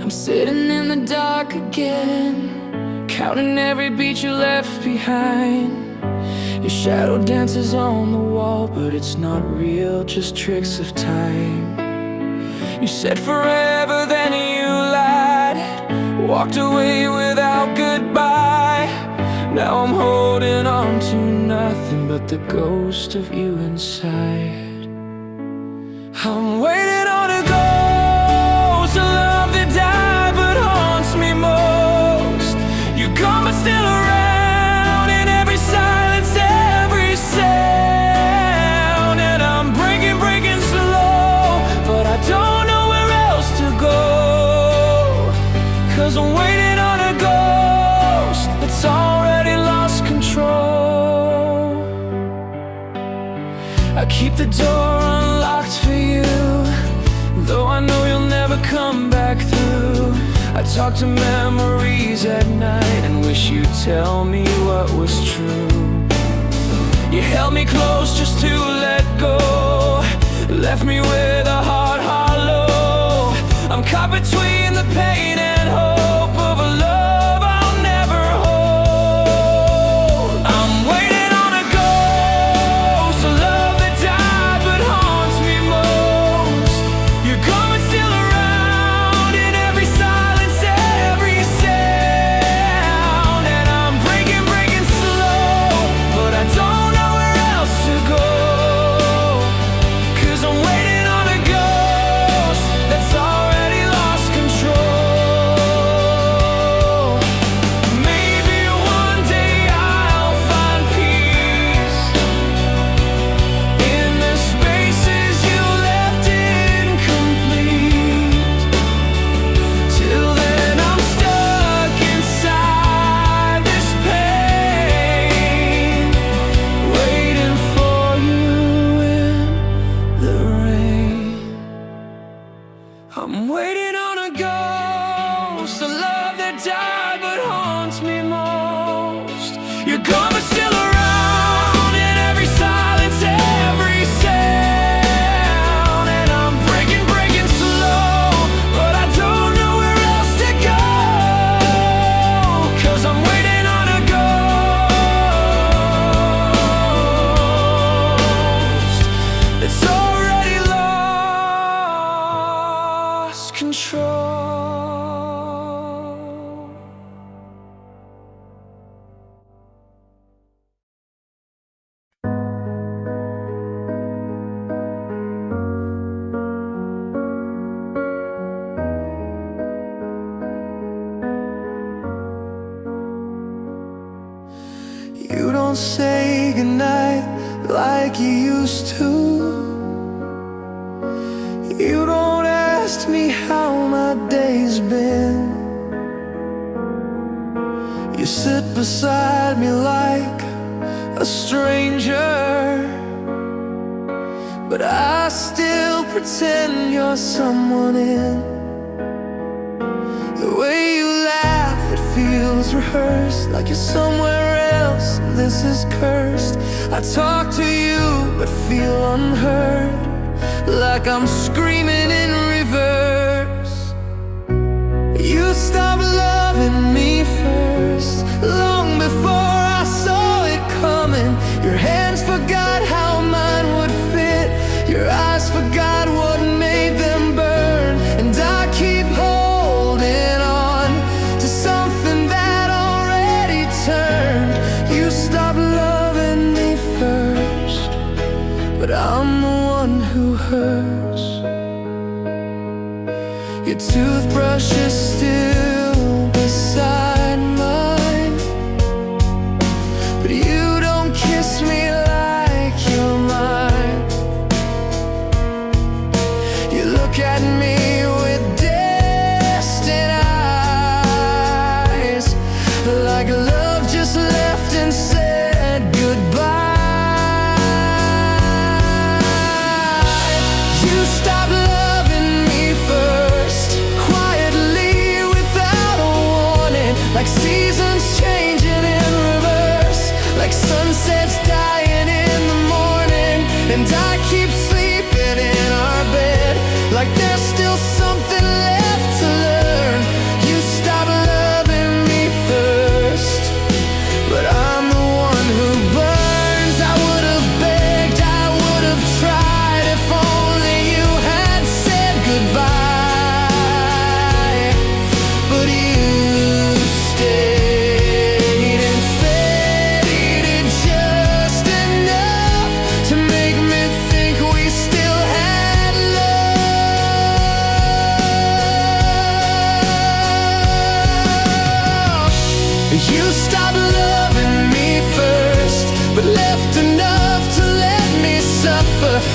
I'm sitting in the dark again, counting every beat you left behind. Your shadow dances on the wall, but it's not real, just tricks of time. You said forever, then you lied, walked away without goodbye. Now I'm holding on to nothing but the ghost of you inside. I'm waiting on a ghost, a love that died but haunts me most. You're gone but still around, in every silence, every sound. And I'm breaking, breaking slow, but I don't know where else to go. 'Cause I'm waiting on a ghost that's already lost control. I keep the door unlocked for you, though I know you'll never come back through. I talk to memories at night and wish you'd tell me what was true. You held me close just to let go, left me with a heart hollow. I'm caught between the pain and hope of a love I'll never hold. I'm waiting on a ghost, a love that died but haunts me most. You're gone but still around, in every silence, every sound. And I'm breaking, breaking slow, but I don't know where else to go. 'Cause I'm waiting on a ghost that's already lost control. Maybe one day I'll find peace in the spaces you left incomplete. Till then I'm stuck inside this pain, waiting for you in the rain. I'm waiting on a ghost, a love that died but haunts me most. You're gone but still around, in every silence, every sound. And I'm breaking, breaking slow, but I don't know where else to go. 'Cause I'm waiting on a ghost that's already lost control. You don't say goodnight like you used to. You don't ask me how my day's been. You sit beside me like a stranger, but I still pretend you're someone in. The way you laugh, it feels rehearsed, like you're somewhere else and this is cursed. I talk to you but feel unheard, like I'm screaming in reverse. You stopped loving me first, long before I saw it coming. Your hands forgot how mine would fit, your eyes forgot what made them burn. And I keep holding on to something that already turned. You stopped loving me first, but I'm the one who hurts. Your toothbrush is still beside mine, but you don't kiss me like you're mine. You look at me with distant eyes, like love just left and said goodbye. You stopped loving me first, quietly without a warning, like seasons changing in reverse, like sunsets dying in the morning. And I keep sleeping in our bed, like there's still something left to learn.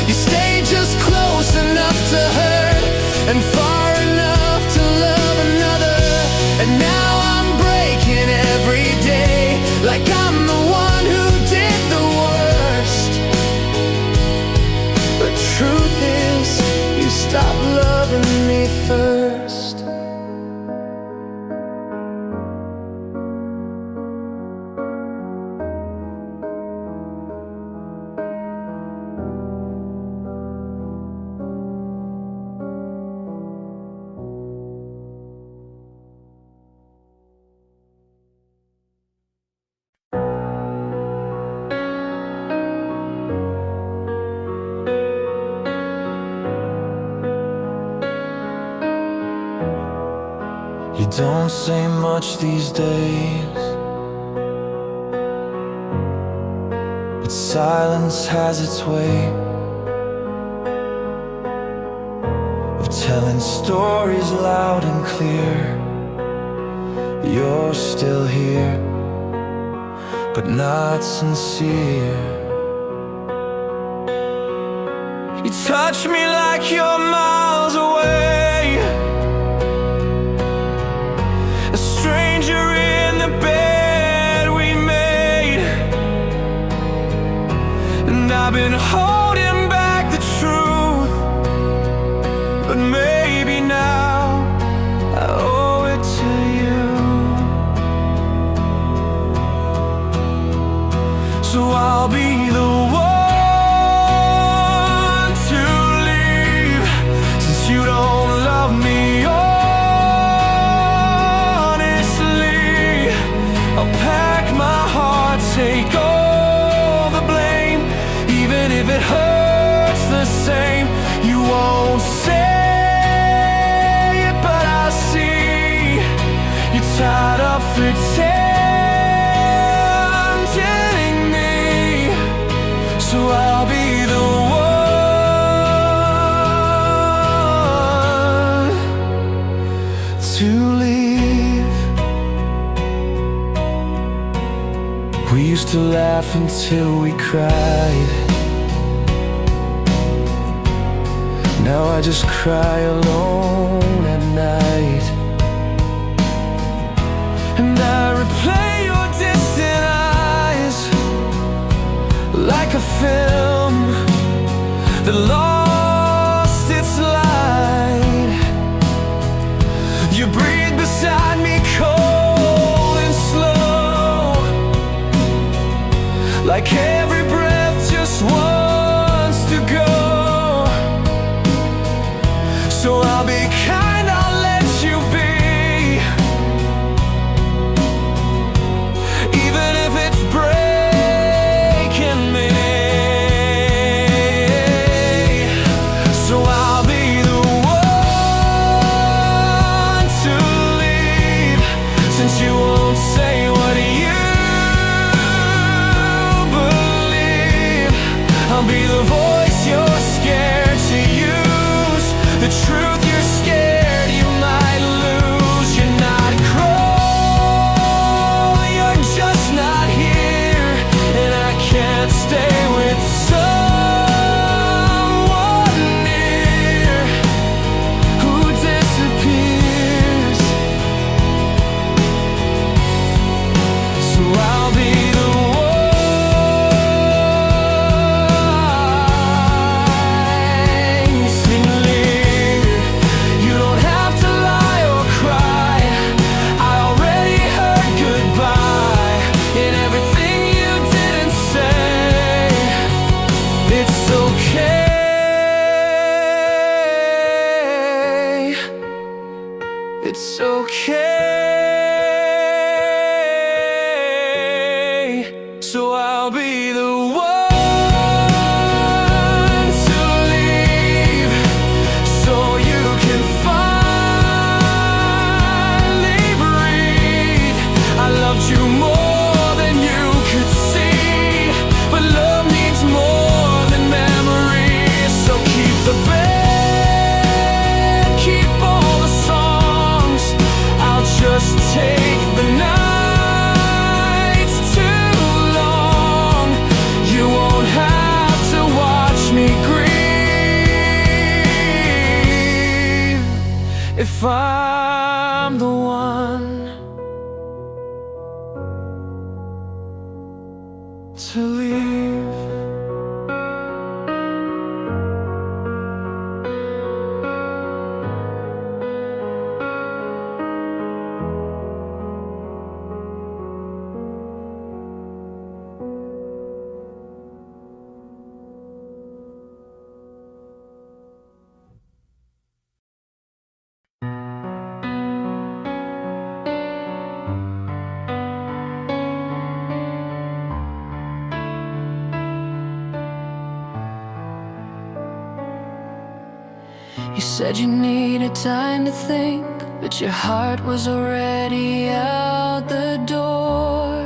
You stay just close enough to hurt and far enough to love another. And now I'm breaking every day, like I'm the one who did the worst. But truth is, you stopped loving me first. You don't say much these days, but silence has its way of telling stories loud and clear. You're still here, but not sincere. You touch me like you're miles away, a stranger in the bed we made. And I've been holding back the truth, but maybe now I owe it to you. So I'll be the one to leave, since you don't love me honestly. I'll pack my heart, take all the blame, even if it hurts the same. You won't say it, but I see you're tired of pretending me. So I'll be the one to leave. We used to laugh until we cried. Now I just cry alone at night. And I replay your distant eyes like a film that lost its light. You breathe beside me cold and slow, like every breath just wants to go. So I'll be kind, I'll let you be, even if it's breaking me. So I'll be the one to leave, since you won't say what you believe. I'll be the voice you're scared to use, the truth you're scared you might lose. You're not cruel, you're just not here, and I can't stay with someone near who disappears. So I'll be the one You said you needed time to think, but your heart was already out the door.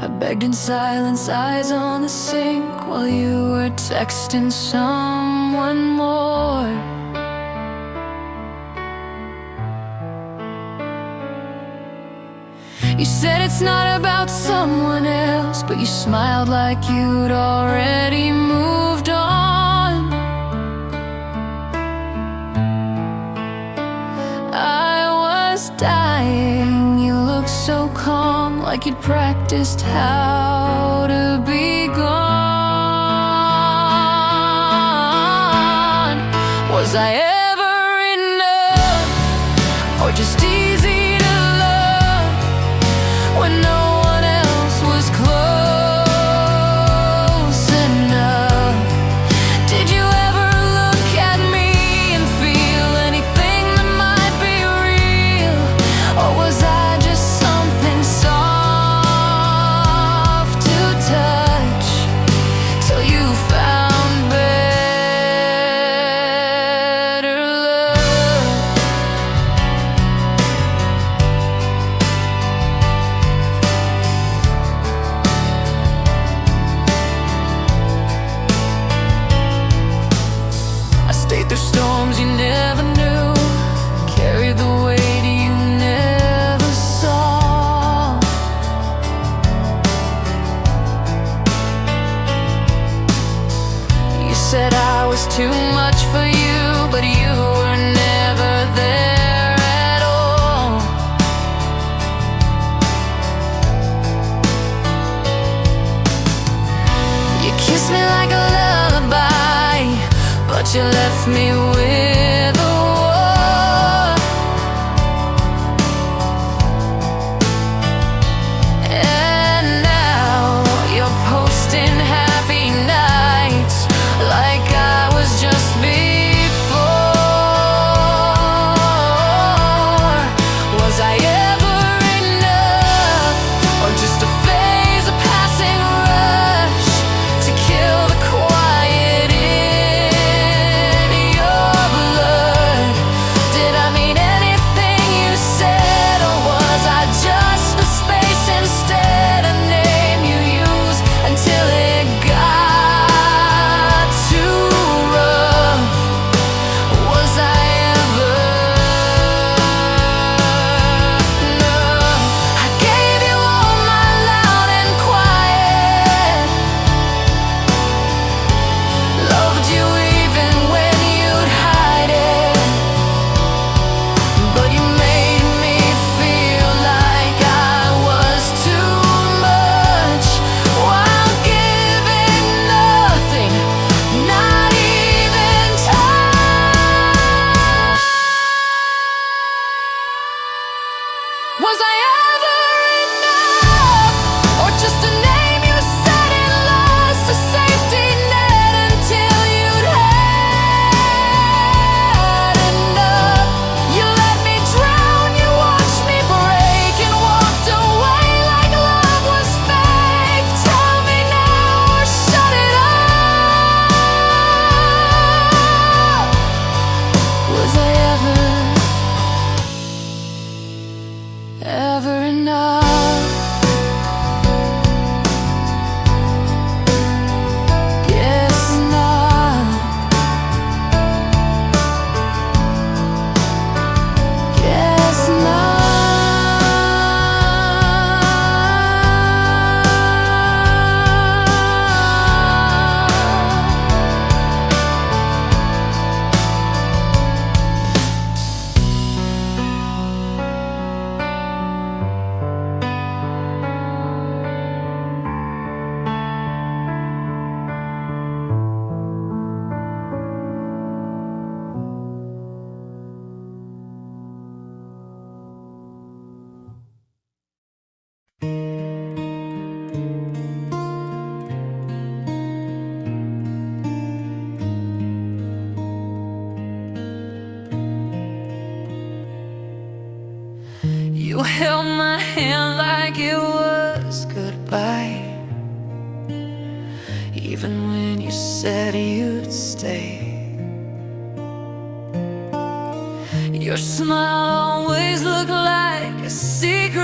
I begged in silence, eyes on the sink, while you were texting someone more. You said it's not about someone else, but you smiled like you'd already moved on. I was dying, you looked so calm, like you'd practiced how to be gone. Was I ever enough, or just easy to love when no one else was close enough? Did you ever look at me and feel anything that might be real, or was I just something soft to touch till you found better love? I stayed through storms you never knew, carried the weight you never saw. You said I was too much for you, but you were never there at all. You kissed me like a lullaby, but you left me with a war. And now you're posting happy nights like I was just before. Was I ever enough, or just a phase, a passing rush to kill the quiet in your blood? Did I mean anything you said, or was I just a space instead, a name you use until it got too rough? Was I ever enough? I gave you all my loud and quiet, loved you even when you'd hide it, but you made me feel like I was too much, while giving nothing, not even time. Was I ever enough, or just a name you said in lost, a safety net until you'd had enough? You let me drown, you watched me break, and walked away like love was fake. Tell me now, or shut it up. Was I ever enough? Guess not. Guess You held my hand like it was goodbye. even when you said you'd stay. Your smile always looked like a secret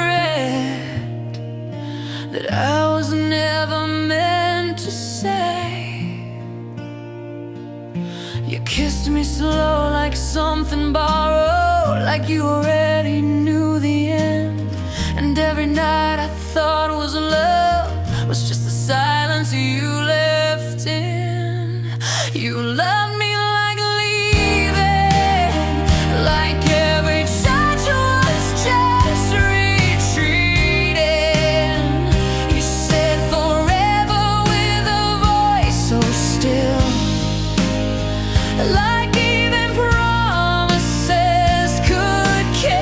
that I was never meant to say. You kissed me slow like something borrowed, like you already knew the end. And every night I thought was love was just the silence you left in. You loved me like leaving, like every touch was just retreating. You said forever with a voice so still, like even promises could kill.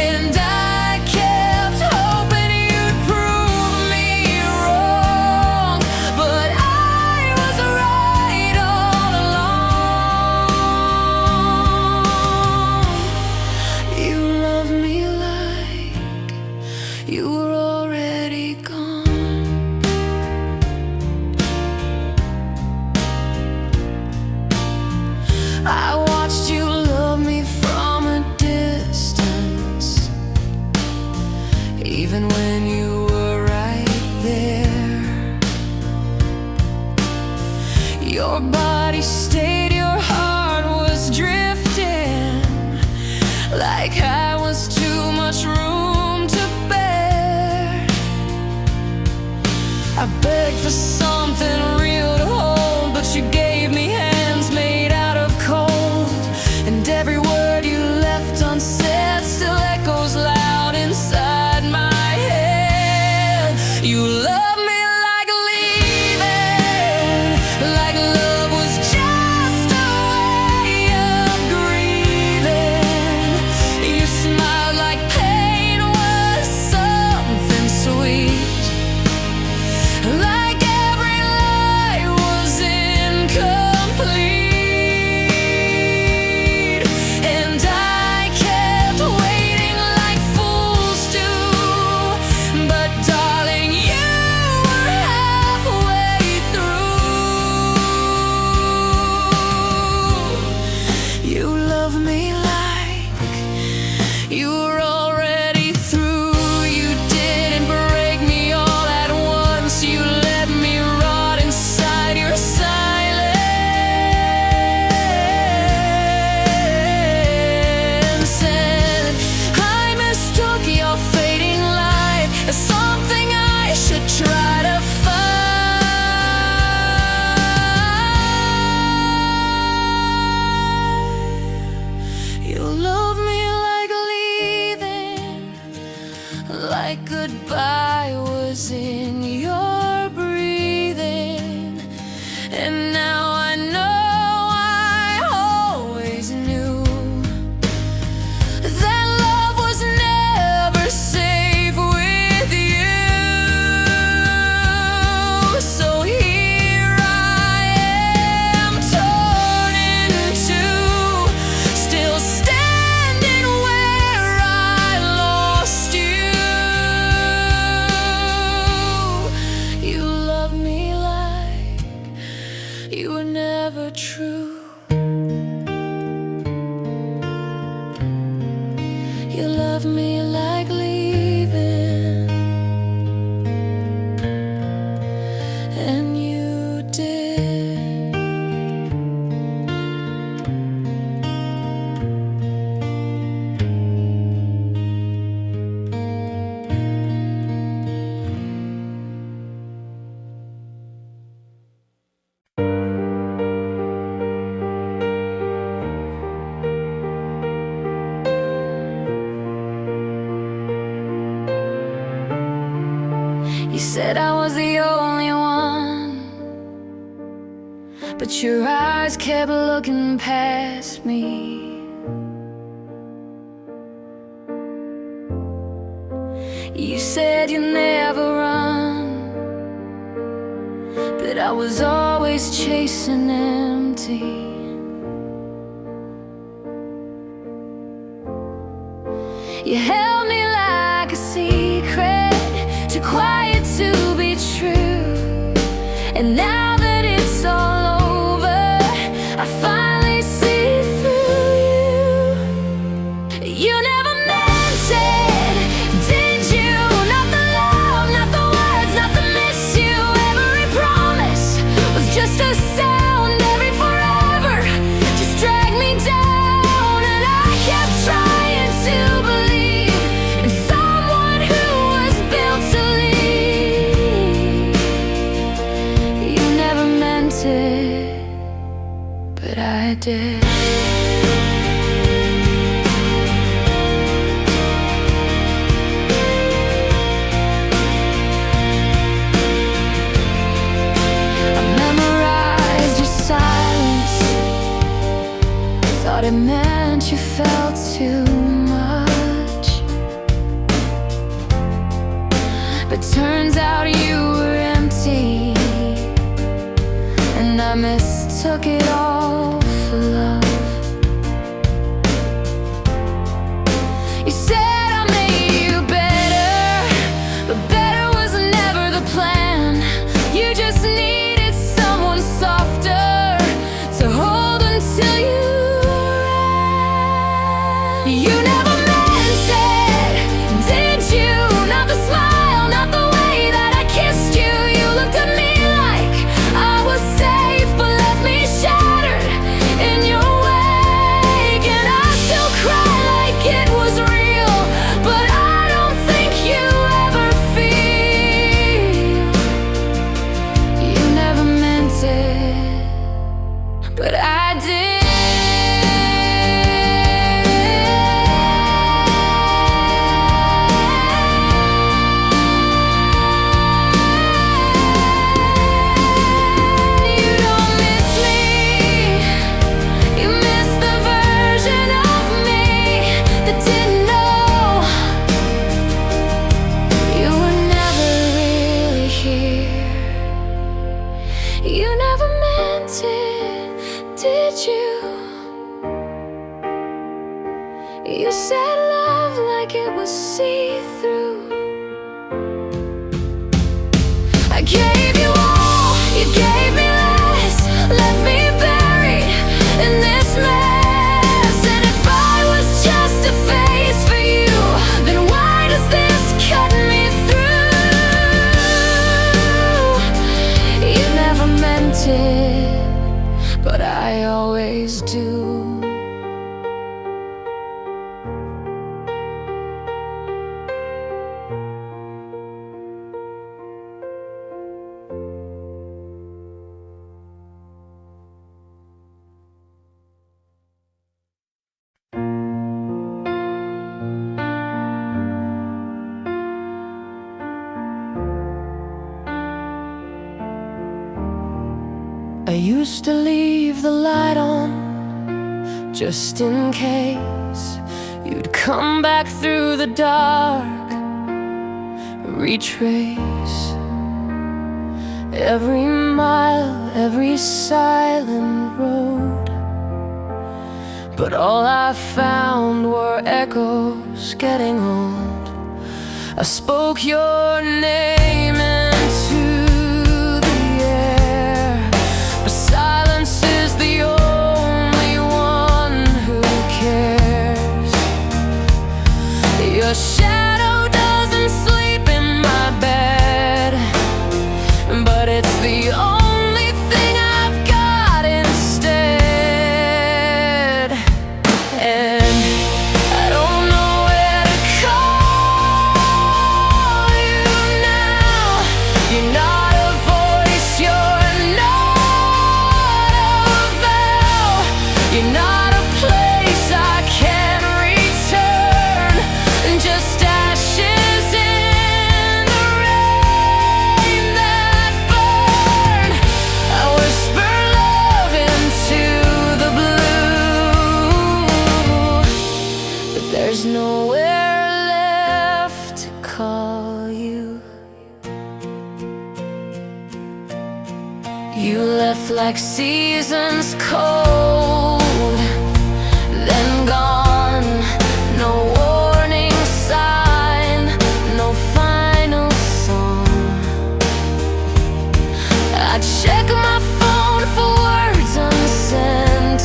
And I kept hoping you'd prove me wrong, but I was right all along. You loved me like you were already gone. I watched you love me from a distance, even when you were right there. Your body stayed, your heart was drifting, like I was too much room to bear. I begged for something real to hold, but you gave me hands made out of cold. And every word you left unsaid still echoes loud inside my head. You love me like leaving, like love was just a way of grieving. You smiled like pain was something sweet, like every lie was incomplete. And I kept waiting like fools do, but darling, you were halfway through. You love me like you were already through. You didn't break me all at once. You let me rot inside your silence. And I mistook your fading light as something I should try to find. You love me like leaving, like goodbye was in your breathing. And now I know I always knew that love was never safe with you. So here I am, torn in two, still standing where I lost you. You love me like you were never true. You love me like leaving, and you did. You said I was the only one, but your eyes kept looking past me. You said you never run, but I was always chasing empty. You held me like a secret, too quiet to be true. It turns out you were empty, and I mistook it all for love. You said I made you better, but better was never the plan. You just needed someone softer to hold until you ran. You never meant it, did you? Not the smile, not the way that I kissed you. You looked at me like I was safe, but left me shattered in your wake. And I still cry like it was real, but I don't think you ever feel. You never meant it, but I did. You don't miss me, you miss the version of me that didn't know you were never really here. You never meant it, did you? You said love like it was see-through. I gave you all, you gave me less, left me buried in this mess. And if I was just a face for you, then why does this cut me through? You never meant it, but I always do. I used to leave the light on just in case you'd come back through the dark, retrace every mile, every silent road. But all I found were echoes getting old. I spoke your name into the air, but silence is the only one who cares. Your shadow doesn't sleep in my bed, but it's the only thing I've got instead. And I don't know where to call you now. You're not a voice, you're not a vow. You're not a place I can return, just ashes in the rain that burn. I whisper love into the blue, but there's nowhere left to call you. You left like seasons cold, then gone. No warning sign, no final song. I check my phone for words unsent,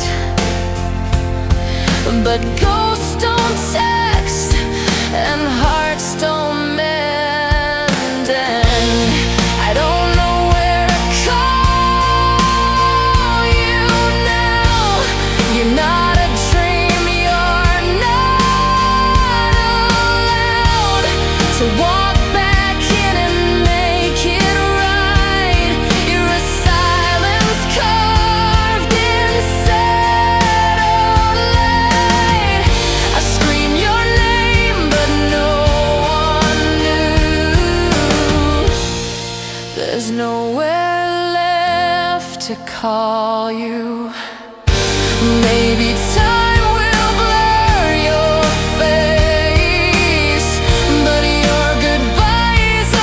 but ghosts don't text and hearts don't mend. And I don't know where to call you now. You're not a dream, you're not allowed to walk back in and make it right. You're a silence carved in satellite. I scream your name, but no one knew. There's nowhere left to call you. Maybe time will blur your face, but your goodbye is a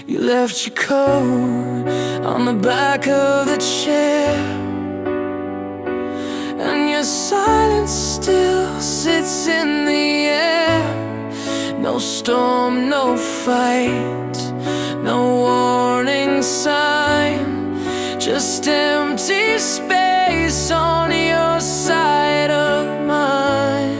You left your coat on the back of the chair, and your silence still sits in the air. No storm, no fight, no warning sign, just empty space on your side of mine.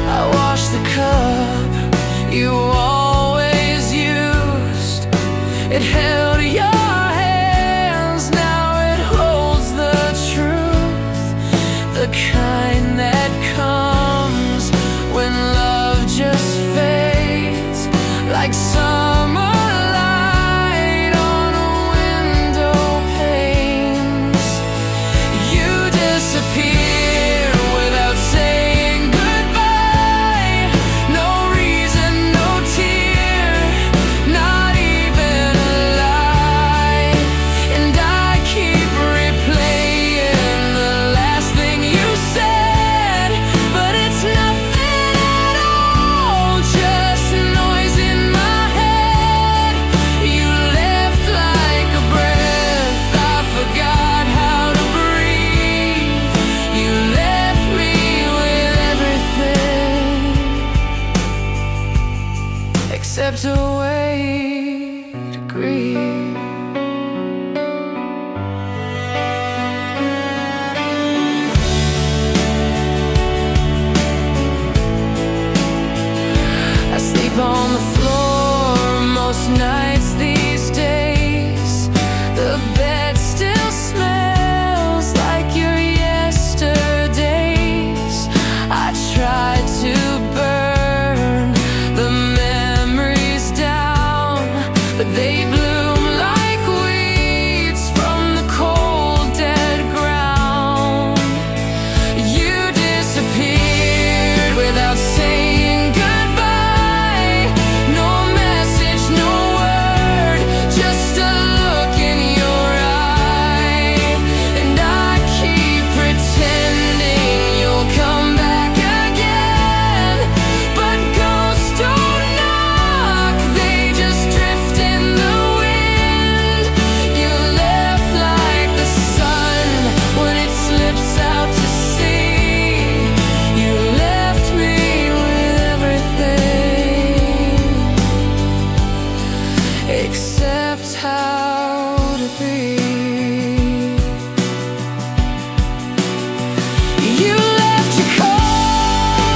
I washed the cup you always used. It held your hands, now it holds the truth, the kind that comes when love just fades, like summer light on a window panes. You disappear without saying goodbye. No reason, no tear, not even a lie. And I keep replaying the last thing you said, but it's nothing at all, just noise in my head. You left like a breath, I forgot how to breathe. You left me with everything except a way to grieve. I sleep on the floor most nights these days. The bed still smells like your yesterdays. I tried to burn the memories down, but they bloom like weeds from the cold dead ground. You disappeared without saying goodbye. No message, no word, just a look in your eye. And I keep pretending you'll come back again, but ghosts don't knock, they just drift in the wind. You left like the sun when it slips out to sea. You left me with everything except how to be. You left your coat,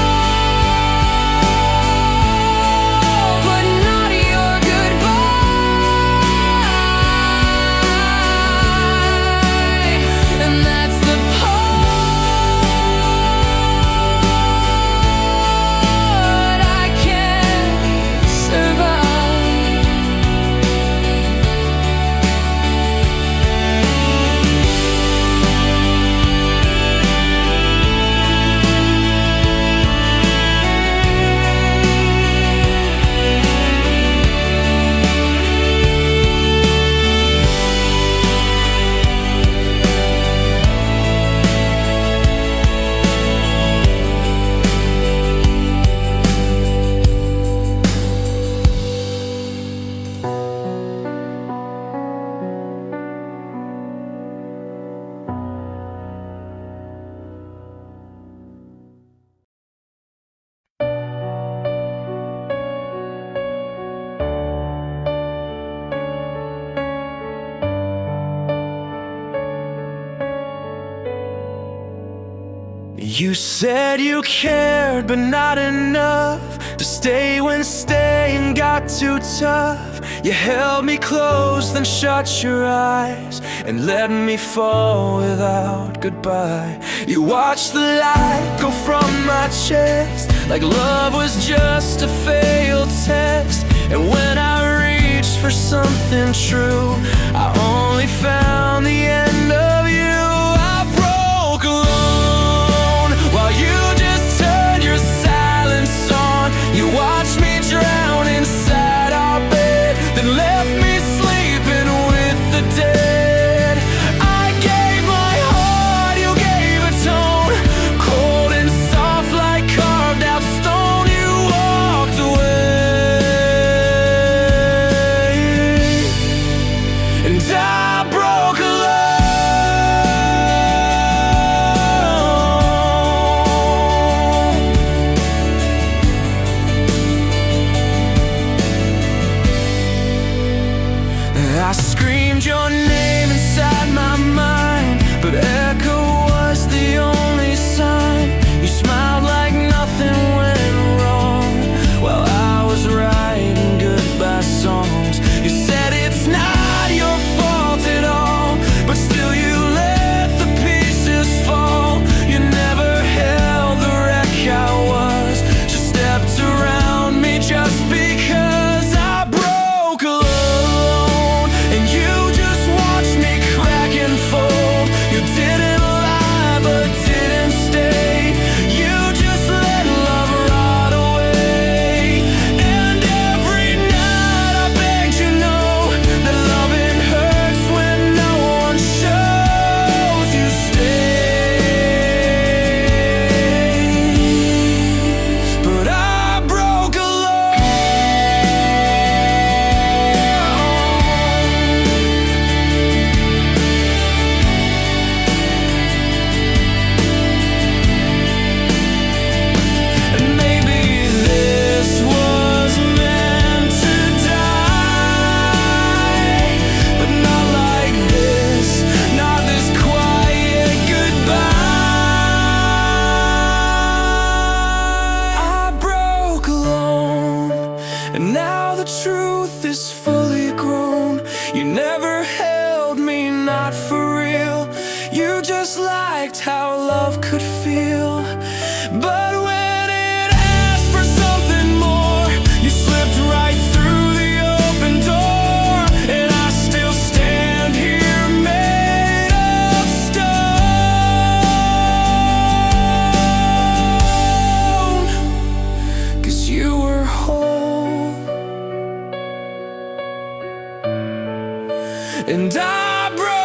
but not your goodbye. And that's the part I can't survive. You said you cared, but not enough to stay when staying got too tough. You held me close, then shut your eyes and let me fall without goodbye. You watched the light go from my chest like love was just a failed test. And when I reached for something true, I only found the end of you. I broke alone while you just turned your silence on. You watched me drown inside our bed, then left me sleeping with not for real. You just liked how love could feel. But when it asked for something more, you slipped right through the open door. And I still stand here made of stone, 'cause you were whole and I broke.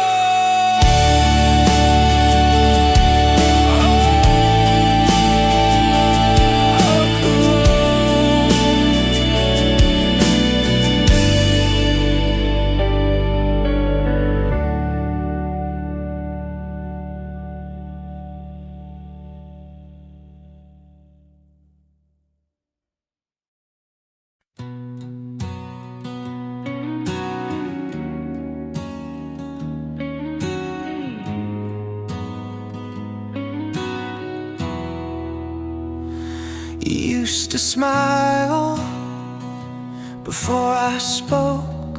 You used to smile before I spoke.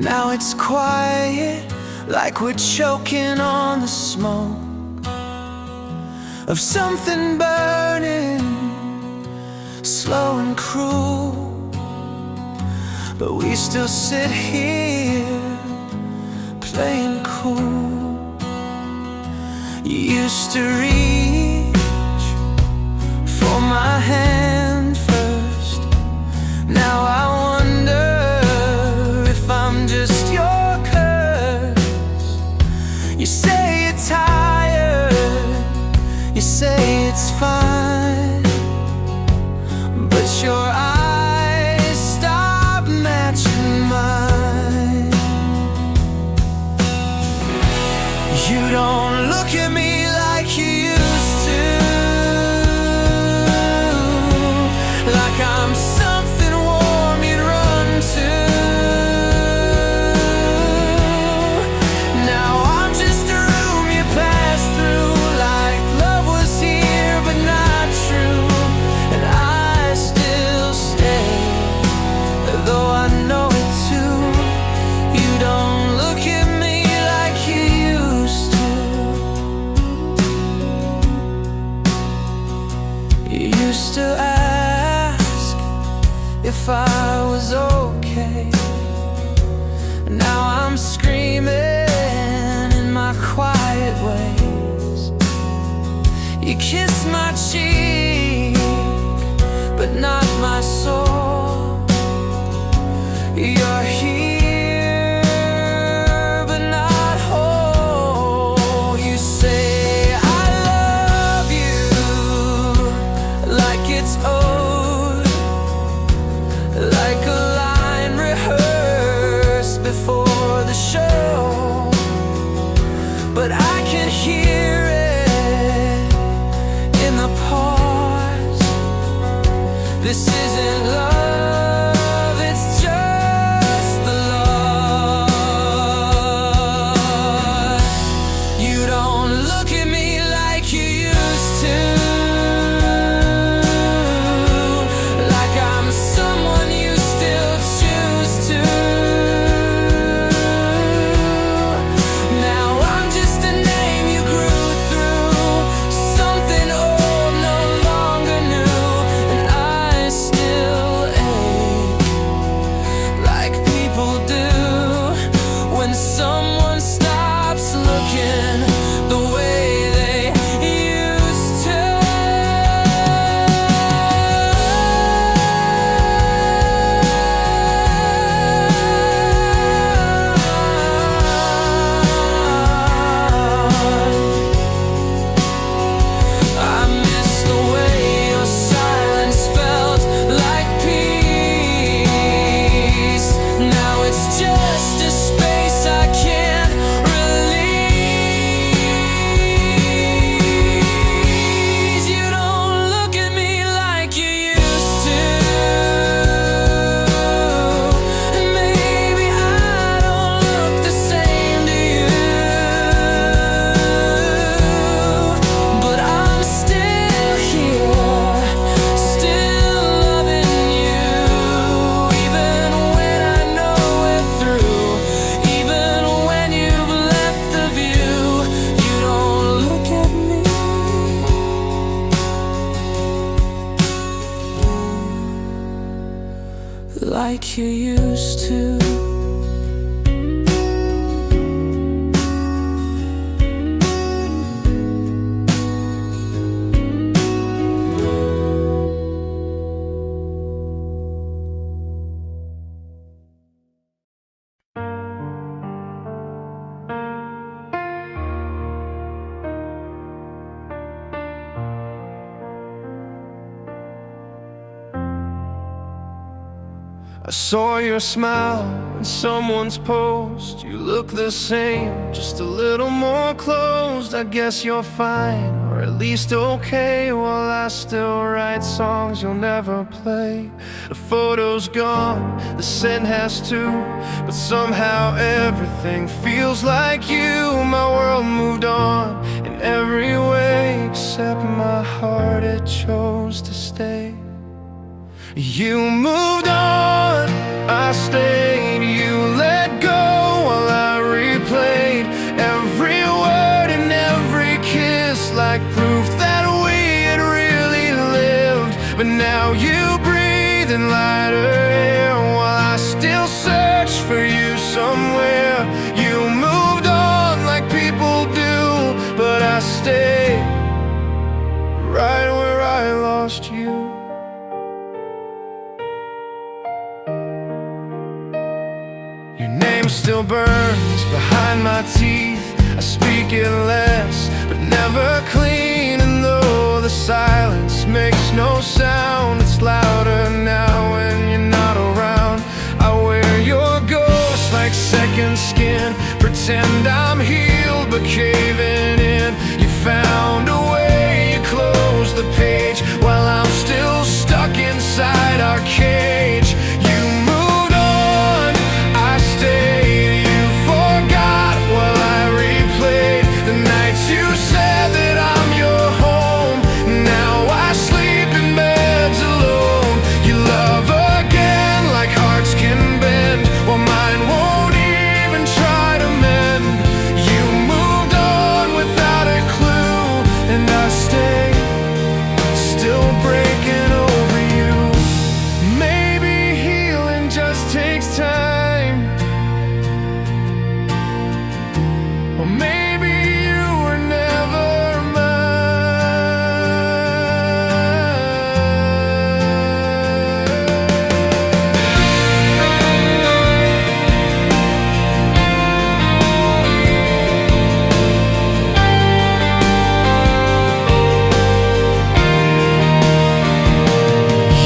Now it's quiet, like we're choking on the smoke of something burning, slow and cruel. But we still sit here playing cool. You used to reach for my hand first. Now I wonder if I'm just your curse. You say you're tired, you say it's fine, but your eyes stop matching mine. You don't look at me like you used to, like I'm something warm you'd run to. Now I'm just a room you pass through, like love was here but not true. And I still stay, though I know it too. You don't look at me like you used to. You used to ask if I was okay. Now I'm screaming in my quiet ways. You kiss my cheek, but not my soul. You're here, but not whole. You say I love you like it's owed, like a line rehearsed before the show. But I can hear it in the pause. like you used to. I saw your smile in someone's post. You look the same, just a little more closed. I guess you're fine, or at least okay, while I still write songs you'll never play. The photo's gone, the scent has too, but somehow everything feels like you. My world moved on in every way, except my heart, it chose to stay. You moved on, I stayed. You let go while I replayed every word and every kiss, like proof that we had really lived. But now you breathe in lighter air, while I still search for you somewhere. You moved on like people do, but I stayed right where I lost you. Your name still burns behind my teeth. I speak it less, but never clean. And though the silence makes no sound, it's louder now when you're not around. I wear your ghost like second skin, pretend I'm healed but caving in. You found a way, you closed the page, while I'm still stuck inside our cage. You moved on, I stayed. You forgot while I replayed the nights you said that I'm your home. Now I sleep in beds alone. You love again like hearts can bend, while mine won't even try to mend. You moved on without a clue, and I stay, still breaking over you. Maybe healing just takes time, or maybe you were never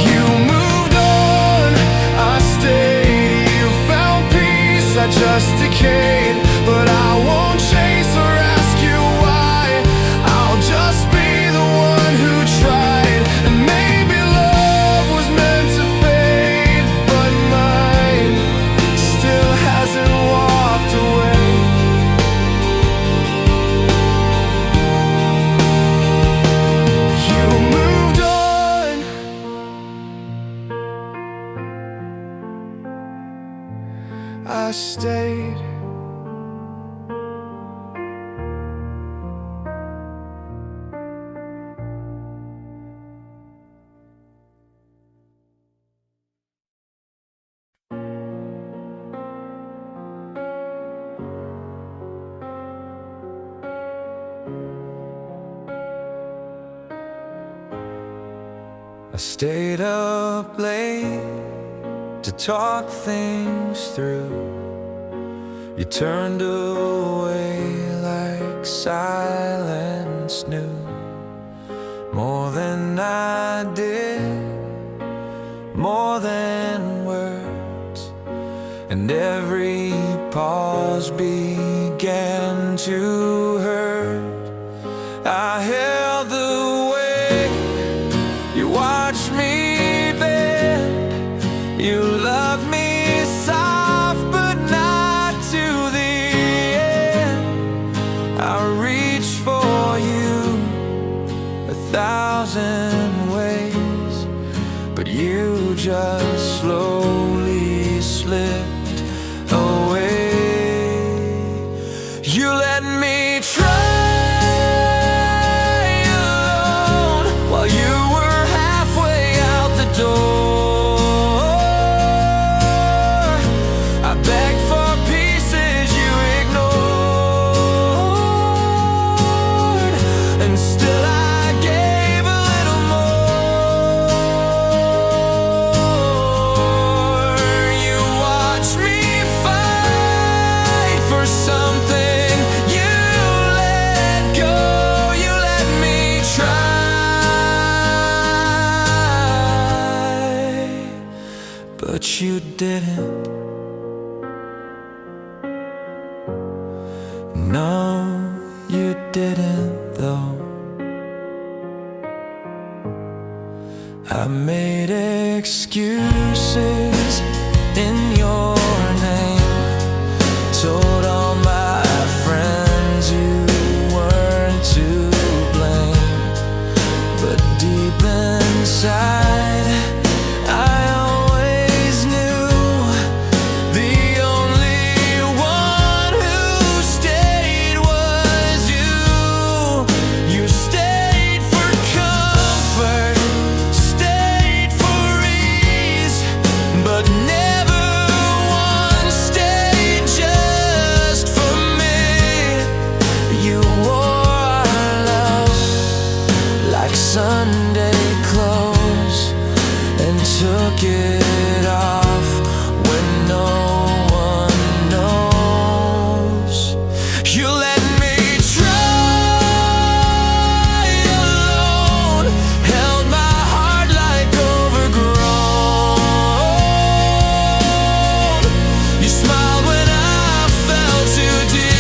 You moved on, I stayed. You found peace, I just decayed. But I won't chase or ask you why. I'll just be the one who tried. And maybe love was meant to fade, but mine still hasn't walked away. You moved on, I stayed. I stayed up late to talk things through. You turned away like silence knew more than I did, more than words. And every pause began to hurt. I held the weight, you watched me bend. You loved me soft, but not to the end. I reached for you 1,000 ways, but you just slowly slipped away. You let me try alone while you were halfway out the door. didn't. No, you didn't though. I made excuses in your name, told all my friends you weren't to blame, but deep inside I always knew the only one who stayed was you. You stayed for comfort, stayed for ease, but never once stayed just for me. You wore our love like Sunday clothes and took it off when no one knows. You let me try alone, held my heart like overgrown. You smiled when I fell too deep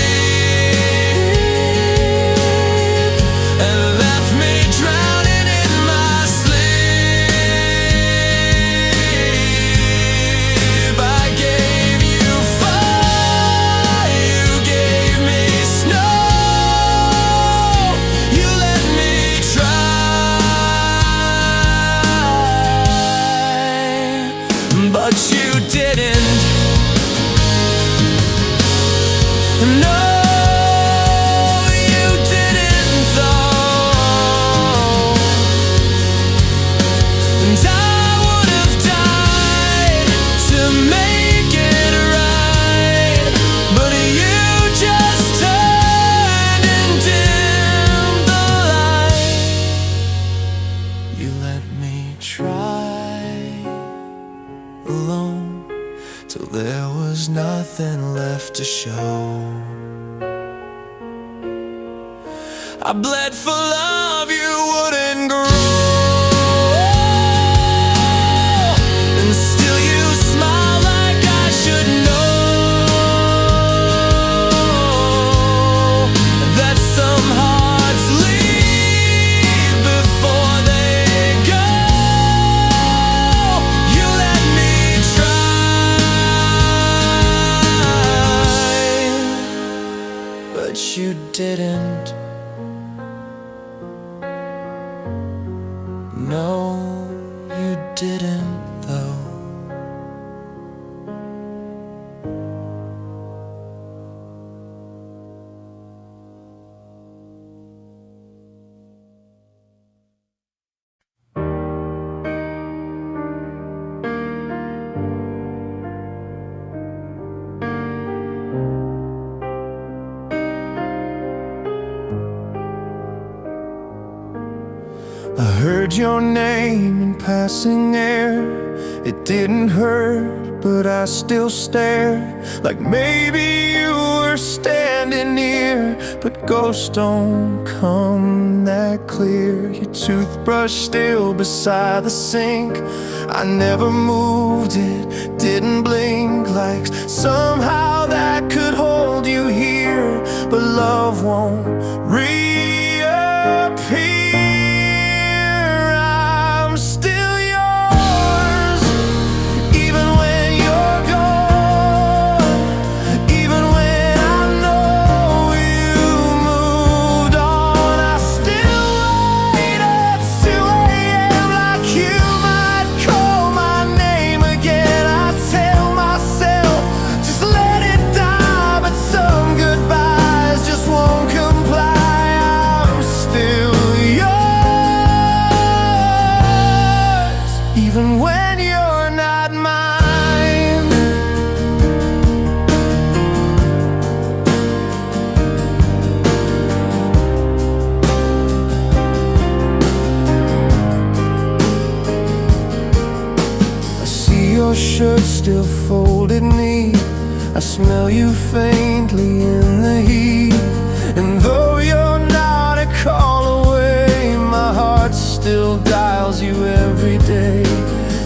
and left me drowning in my sleep. I gave you fire, you gave me snow. You let me try, but you didn't. No, you didn't though. And I would have died to make it right, but you just turned and dimmed the light. You let me try alone till there was nothing left to show. I bled for love you wouldn't grow, and still you smile like I should know that some hearts leave before they go. You let me try, but you didn't. No, you didn't though. I heard your name in passing air. It didn't hurt, but I still stared, like maybe you were standing near. But ghosts don't come that clear. Your toothbrush still beside the sink. I never moved it, didn't blink, like somehow that could hold you here. But love won't reappear. Even when you're not mine. I see your shirt still folded neat. I smell you faintly in the heat. And though you're not a call away, my heart still dials you every day.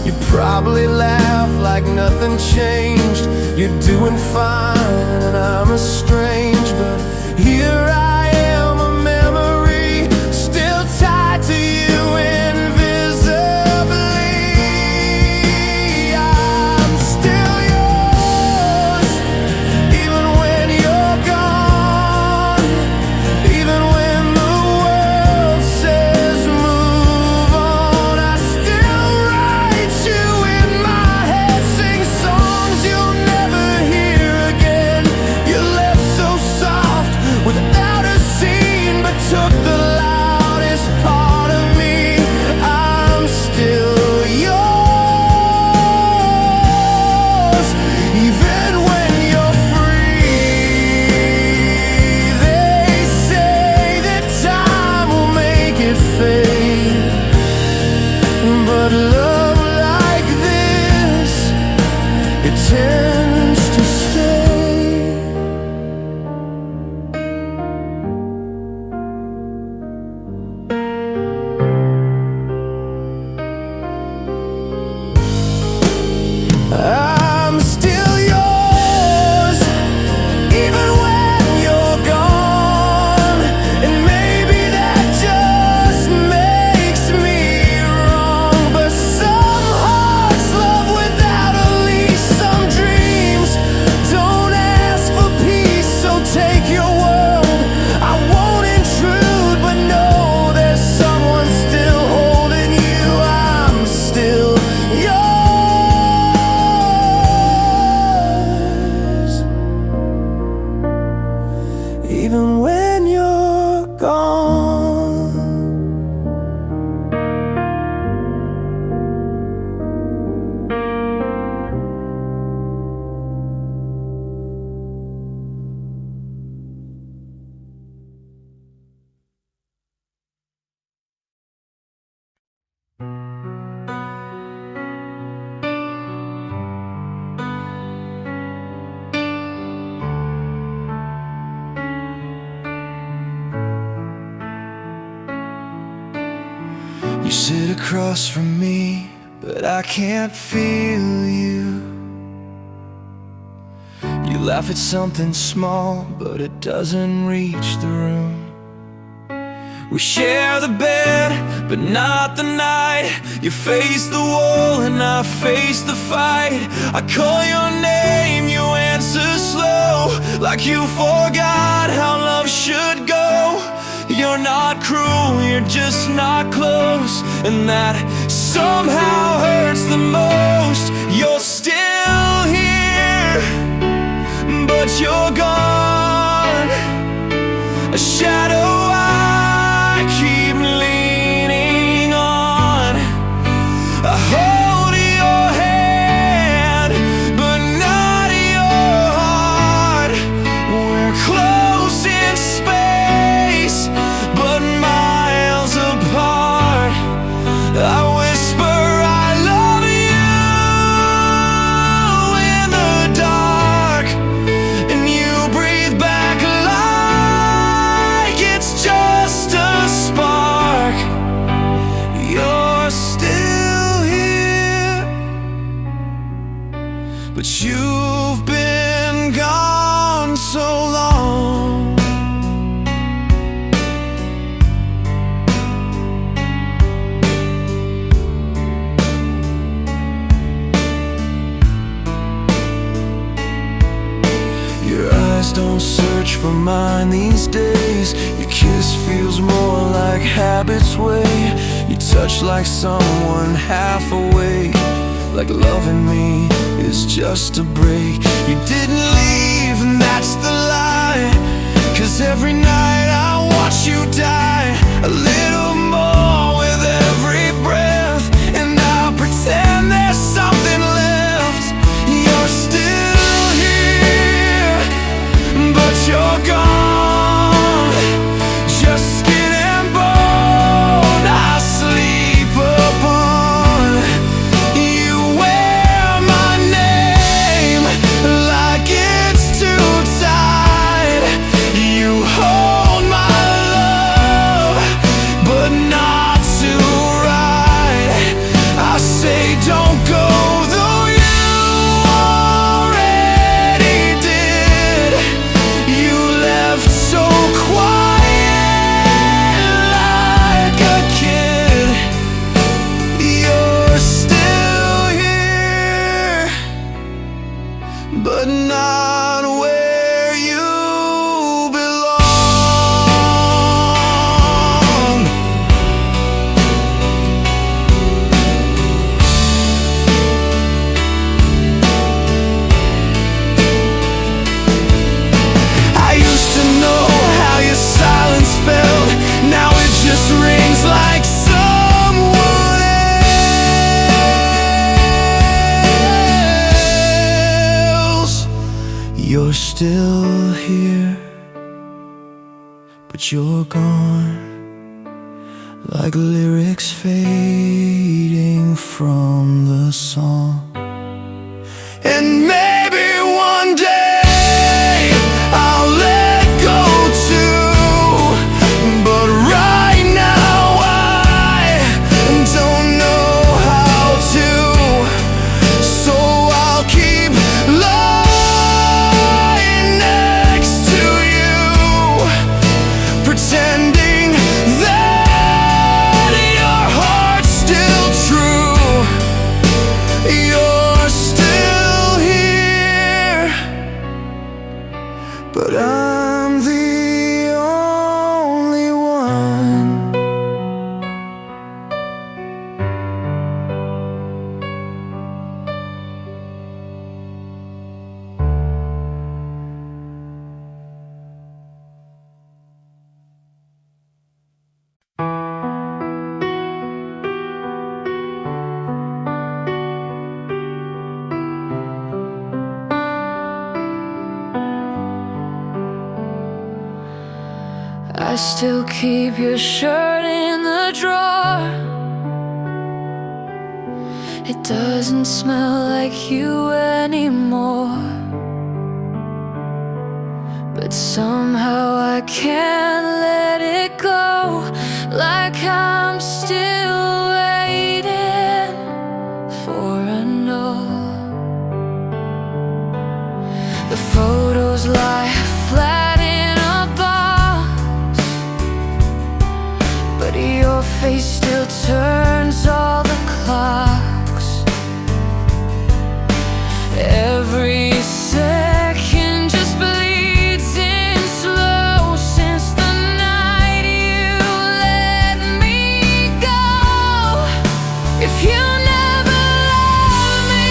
You probably laugh like like nothing changed. You're doing fine and I'm estranged, but here I am, a memory still tied to you invisibly. I'm still yours, even when you're gone, even when the world says move on. I still write you in my head, sing songs you'll never hear again. You left so soft without a scene, but took the loudest part of me. I'm still yours, even when you're free. They say that time will make it fade, but love like this, it tends to stay. I'm still yours, even when you're gone. And maybe that just makes me wrong, but some hearts love without a leash. Some dreams don't ask for peace, so take your world. I won't intrude, but know there's someone still holding you. I'm still yours, even when you're gone. You sit across from me, but I can't feel you. You laugh at something small, but it doesn't reach the room. We share the bed, but not the night. You face the wall and I face the fight. I call your name, you answer slow, like you forgot how love should go. You're not cruel, you're just not close, and that somehow hurts the most. You're still here, but you're gone. A shadow I keep leaning on. I hold your hand, but not your heart. We're close in space, but miles apart. I whisper I love you in the dark, and you breathe back like it's just a spark. You're still here, but you've been gone so long. Your eyes don't search for mine these days. Your kiss feels more like habit's way. You touch like someone half awake, like loving me is just a break. You didn't leave, and that's the lie, 'cause every night I watch you die a little more with every breath, and I'll pretend there's something left. You're still here, but you're gone. Just skin and bone I sleep upon. You wear my name like it's too tight. but you're gone, like lyrics fading from the song. And maybe one day I'll let go too, but right now I don't know how to. So I'll keep lying next to you, pretending that your heart's still true. You're still here, but I'm the only one. I still keep your shirt in the drawer. It doesn't smell like you anymore, but somehow I can't let it go, like I'm still waiting for a no. The photos lie flat in a box, but your face still turns all the clocks. Every second just bleeds in slow since the night you let me go. If you never loved me,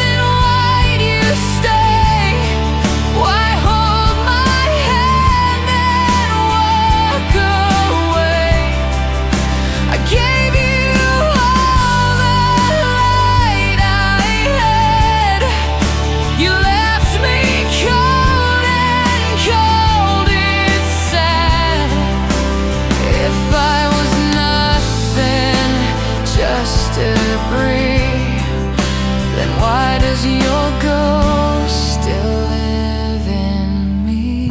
then why'd you stay? Why hold my hand and walk away? I gave you all the light I had. You left me cold and cold, it's sad. If I was nothing, just debris, then why does your ghost still live in me?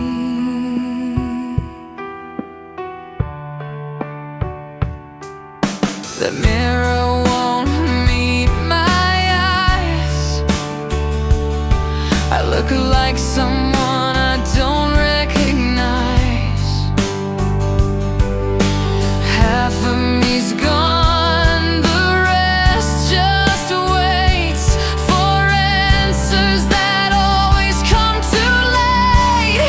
The mirror won't meet my eyes. I look like someone I don't recognize. Half of me's gone, the rest just waits for answers that always come too late.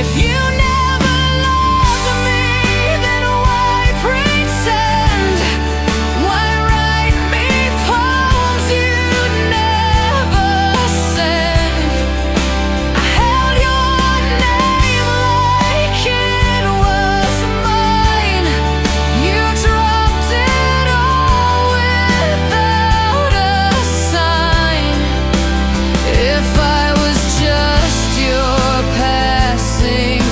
If you never loved me, then why pretend? Why write me poems you'd never send? I held your name like it was mine. You dropped it all without a sign. If I was just your passing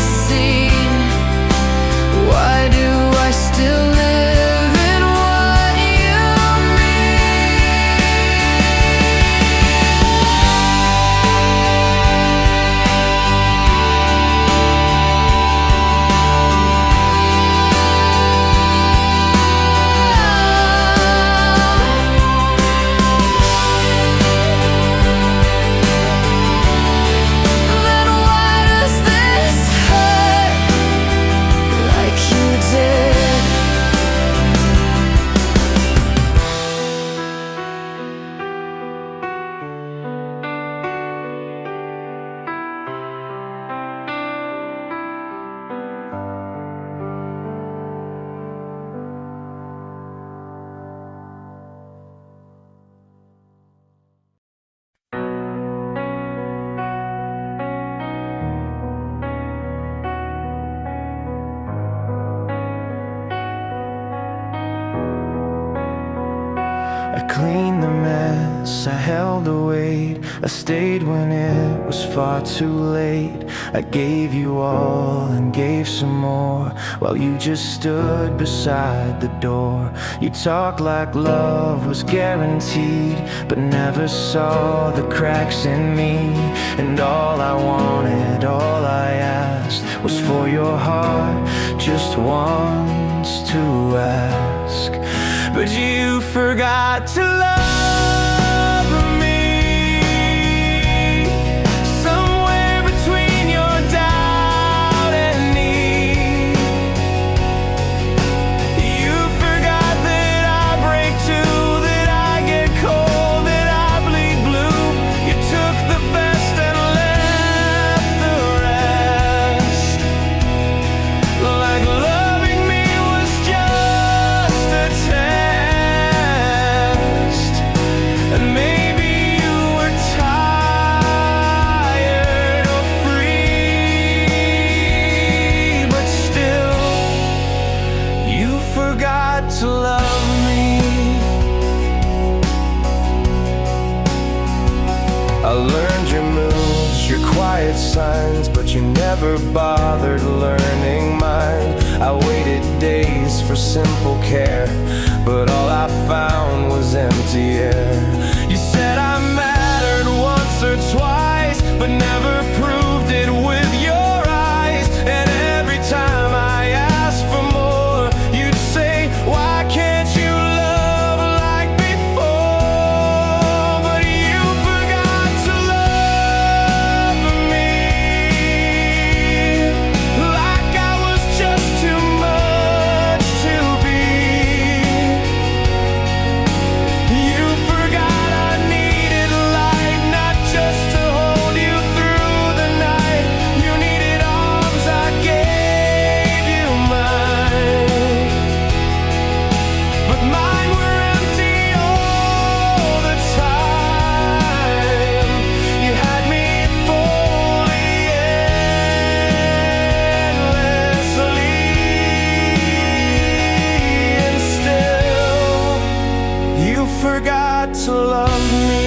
held the weight. I stayed when it was far too late. I gave you all and gave some more, while you just stood beside the door. You talked like love was guaranteed, but never saw the cracks in me. And all I wanted, all I asked, was for your heart just once to ask. But you forgot to love me. Somewhere between your doubt and need, you forgot that I break too, that I get cold, that I bleed blue. You took the best and left the rest. Like loving me was just a test. And maybe you were tired or free, but still, you forgot to love me. I learned your moves, your quiet signs, but you never bothered learning mine. I waited days for simple care, but all I found was empty air. You said I mattered once or twice, but never proved it with your eyes. And every time I asked for more, you'd say, why can't you love like before? But you forgot to love me, like I was just too much to be. You forgot I needed light, not just to hold you through the night. You needed arms, I gave you mine, but mine were empty all the time. You had me fully, endlessly, and still you forgot to love me.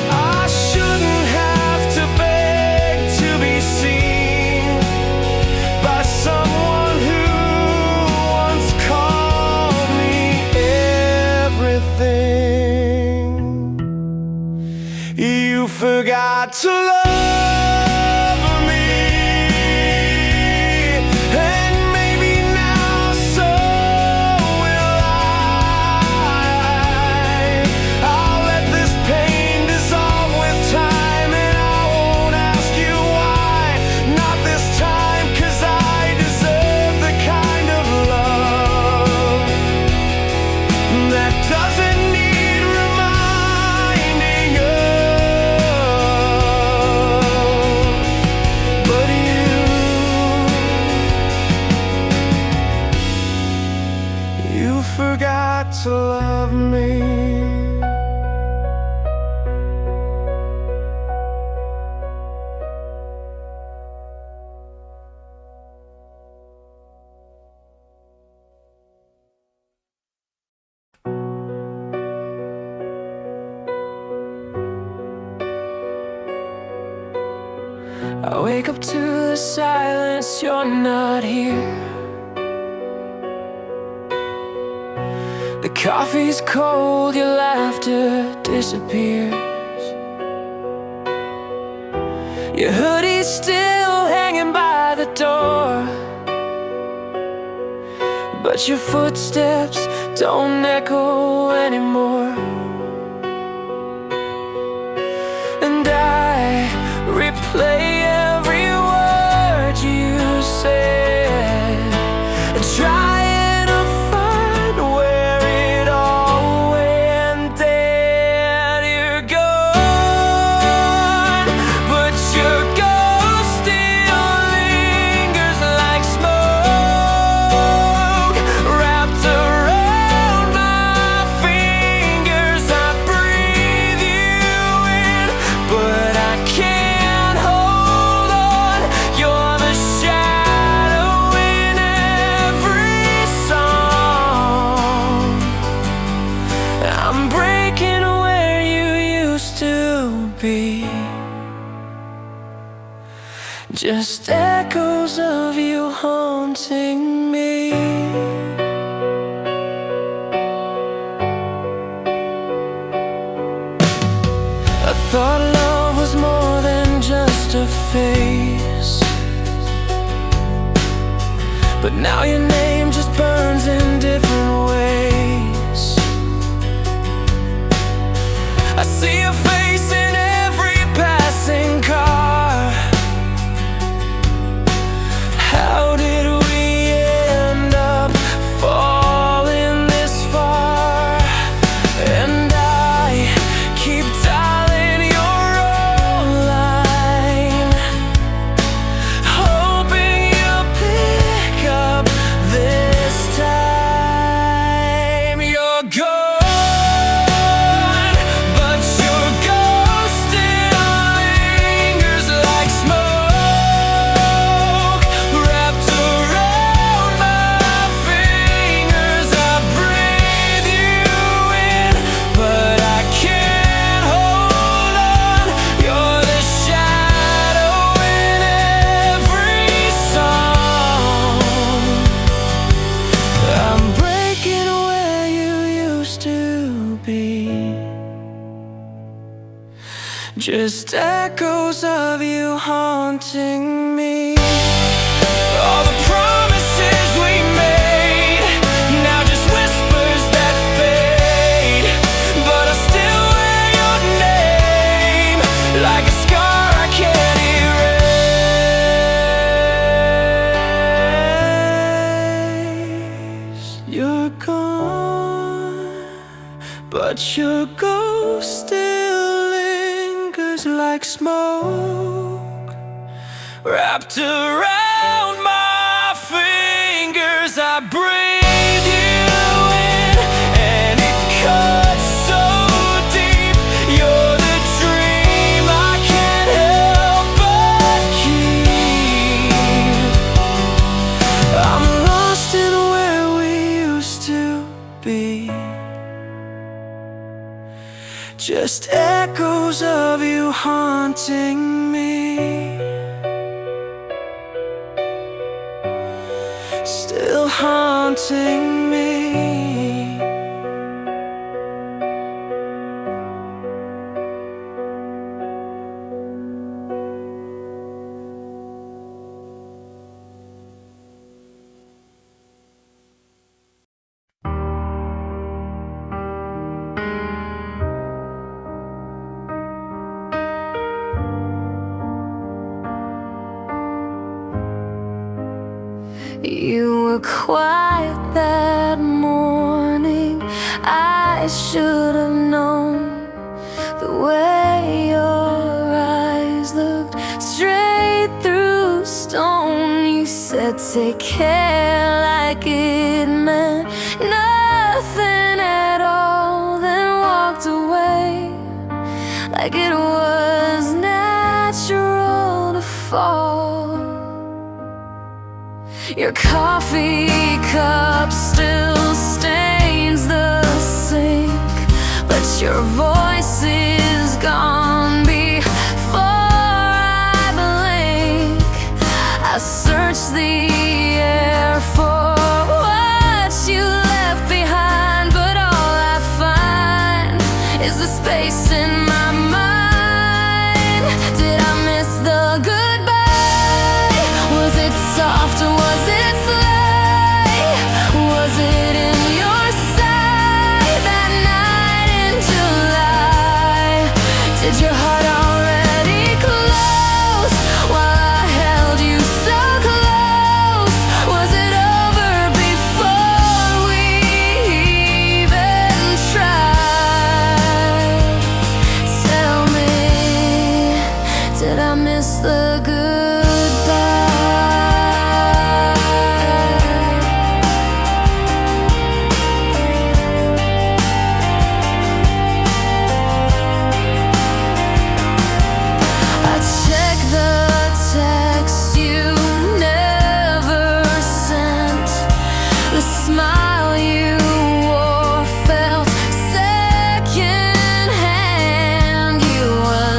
I shouldn't have to beg to be seen by someone who once called me everything. You forgot to love me, and maybe now so will I. I'll let this pain dissolve with time, and I won't ask you why. Not this time, 'cause I deserve the kind of love that doesn't need reminding of. But you forgot to love me. I wake up to the silence, you're not here. The coffee's cold, your laughter disappears. Your hoodie's still hanging by the door, but your footsteps don't echo anymore. And I replay every word you said, trying to find where it all went. Then you're gone, but your ghost still lingers like smoke, wrapped around my fingers. be. Just echoes of you haunting me. I thought love was more than just a phase, but now your name just burns in different ways. I see your face in every passing car. How did we end up falling this far? And I keep dialing your old line, hoping you'll pick up this time. You're gone, but your ghost still lingers like smoke, wrapped around my fingers. I breathe you in, but I can't hold on. You're the shadow in every song. I'm breaking where you used to be. Just echoes of you haunting me. All the promises we made, now just whispers that fade. But I still wear your name like a scar I can't erase. You're gone, but your ghost still lingers like smoke, wrapped around my fingers. I breathe you in, and it cuts so deep. You're the dream I can't help but keep. I'm lost in where we used to be. Just echoes of you haunting me. Still haunting me. You were quiet that morning. I should have known the way your eyes looked straight through stone. You said take care like it meant nothing at all, then walked away like it was natural to fall. Your coffee cup still stains the sink, but your voice is gone before I blink. I search the air for what you left behind, but all I find is the space in my mind. Did I miss the goodbye? Was it soft or was it sly? Was it in your sight that night in July? Did your heart already close while I held you so close? Was it over before we even tried? Tell me, did I miss the goodbye? I check the text you never sent. The smile you wore felt secondhand. You were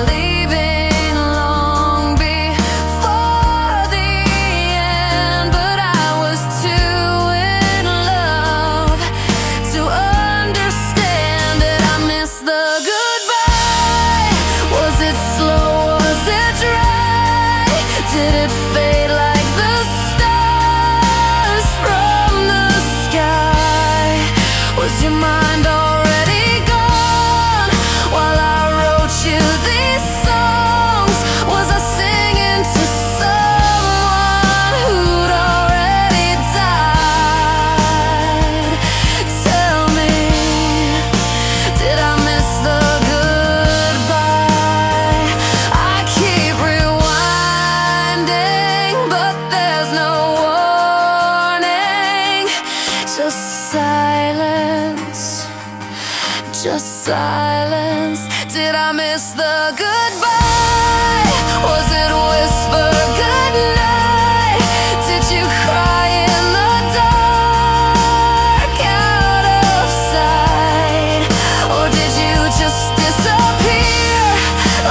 silence? Did I miss the goodbye? Was it a whisper goodnight? Did you cry in the dark out of sight? Or did you just disappear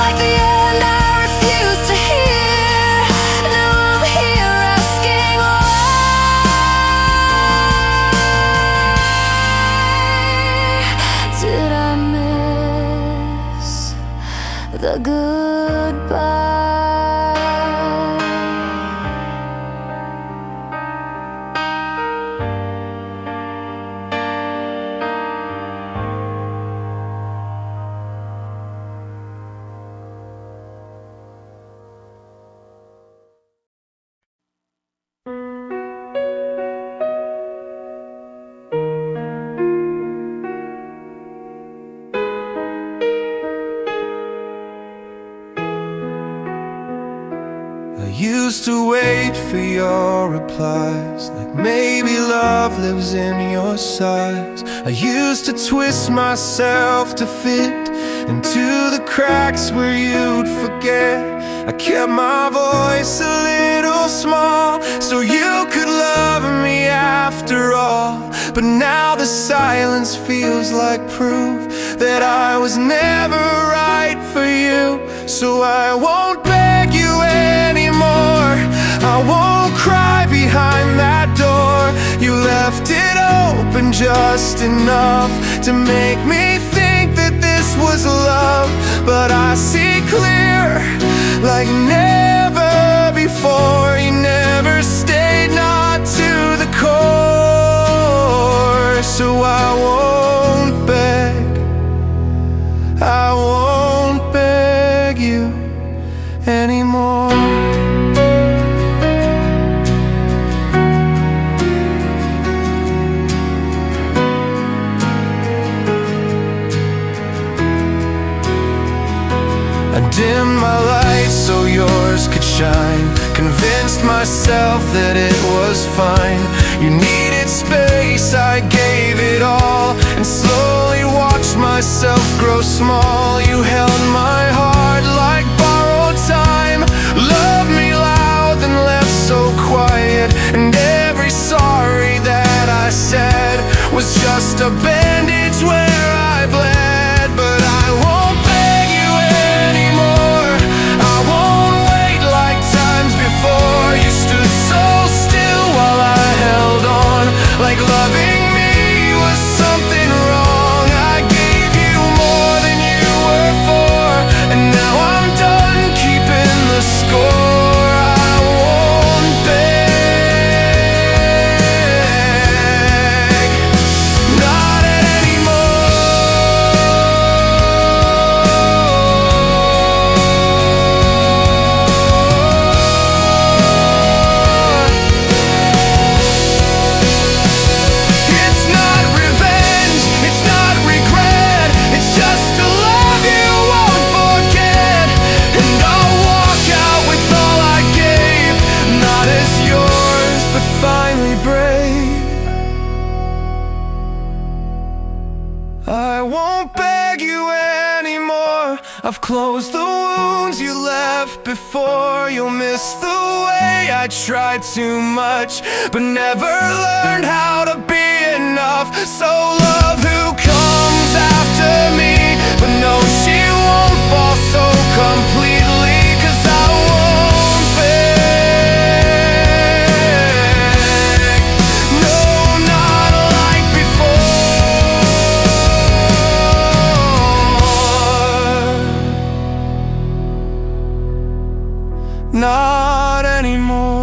like the end I refused to hear? Now I'm here asking why. Did I miss the goodbye? I used to wait for your replies, like maybe love lives in your size. I used to twist myself to fit into the cracks where you'd forget. I kept my voice a little small so you could love me after all. But now the silence feels like proof that I was never right for you. So I won't beg you anymore, I won't cry behind that door. You left it open just enough to make me think that this was love. But I see clear like never before. You never stayed, not to the core. So I won't beg, I won't beg you anymore. I dimmed my light so yours could shine, convinced myself that it was fine. You needed space, I gave it all, and slowly watched myself grow small. You held my heart like borrowed time, loved me loud then left so quiet. And every sorry that I said was just a bandage where I bled. But I won't beg you anymore, I won't wait like times before. You stood so still while I held on, like loving me was something wrong. I gave you more than you were for, and now I'm done keeping the score. I won't beg, not It's not revenge, it's not regret, it's just a love you won't forget. And I'll walk out with all I gave, not as yours, but finally brave. I won't beg you anymore, I've closed the wounds you left before. You'll miss the way I tried too much, but never learned how to be enough. So love who comes after me, but no, she won't fall so completely. 'Cause I won't beg, no, not like before, not anymore.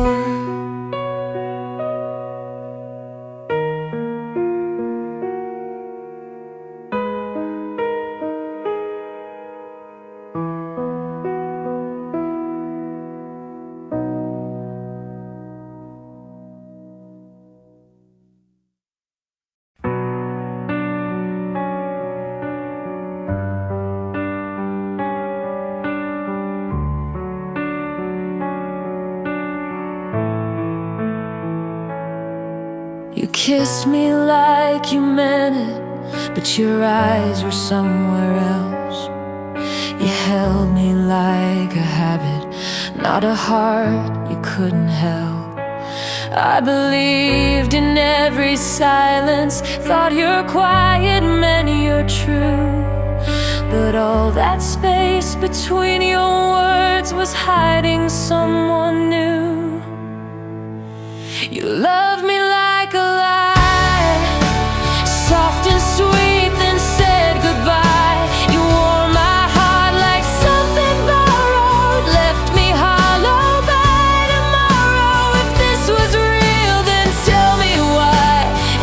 You kissed me like you meant it, but your eyes were somewhere else. You held me like a habit, not a heart you couldn't help. I believed in every silence, thought your quiet meant you're true. But all that space between your words was hiding someone new. You loved me like a lie, soft and sweet, then said goodbye. You wore my heart like something borrowed, left me hollow by tomorrow. If this was real, then tell me why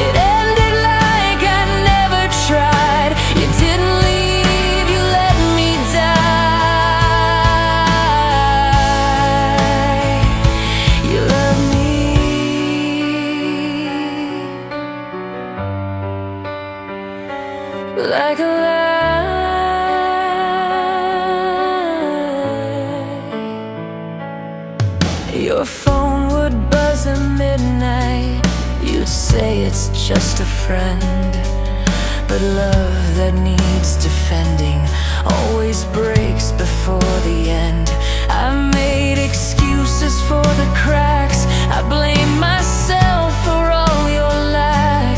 it ended like I never tried. You didn't leave, you let me die. You loved me like a lie. Your phone would buzz at midnight. You'd say it's just a friend, but love that needs defending always breaks before the end. I made excuses for the cracks, I blame myself for all your lack.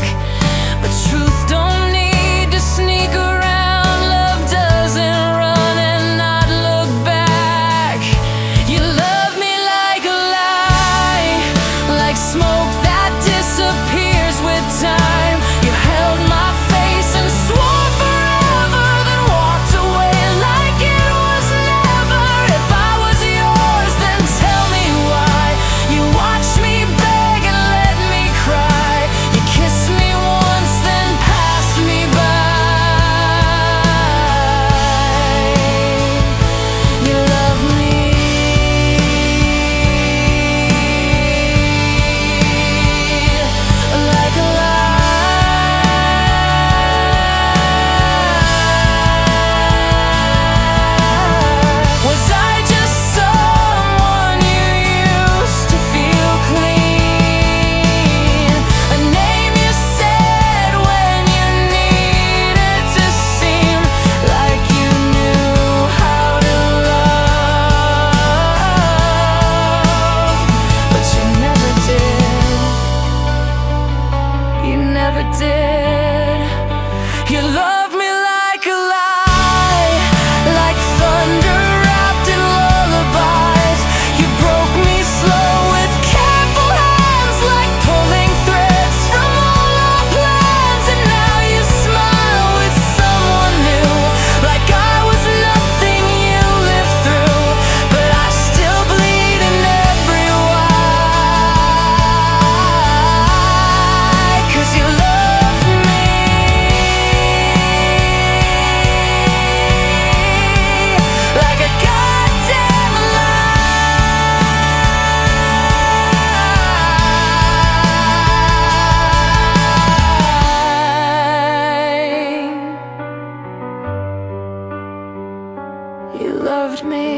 But truth don't need to sneak around, love doesn't run and not look back. You love me like a lie, like smoke that disappears with time. You held my face and swore forever, then walked away like it was never. If I was yours, then tell me why. You watched me beg and let me cry. You kissed me once, then passed me by. You love me like a lie. Was I just someone you used to feel clean? A name you said when you needed to seem like you knew how to love, but you never did. You never did. You loved me like a lie, like thunder wrapped in lullabies. You broke me slow with careful hands, like pulling threads from all our plans. And now you smile with someone new, like I was nothing you lived through. But I still bleed in every why, 'cause you love me like a goddamn lie. You loved me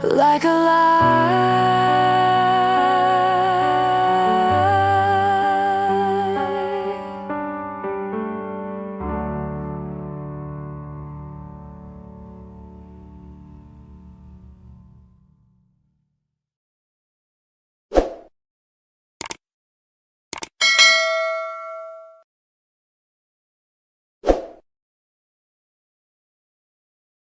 like a lie.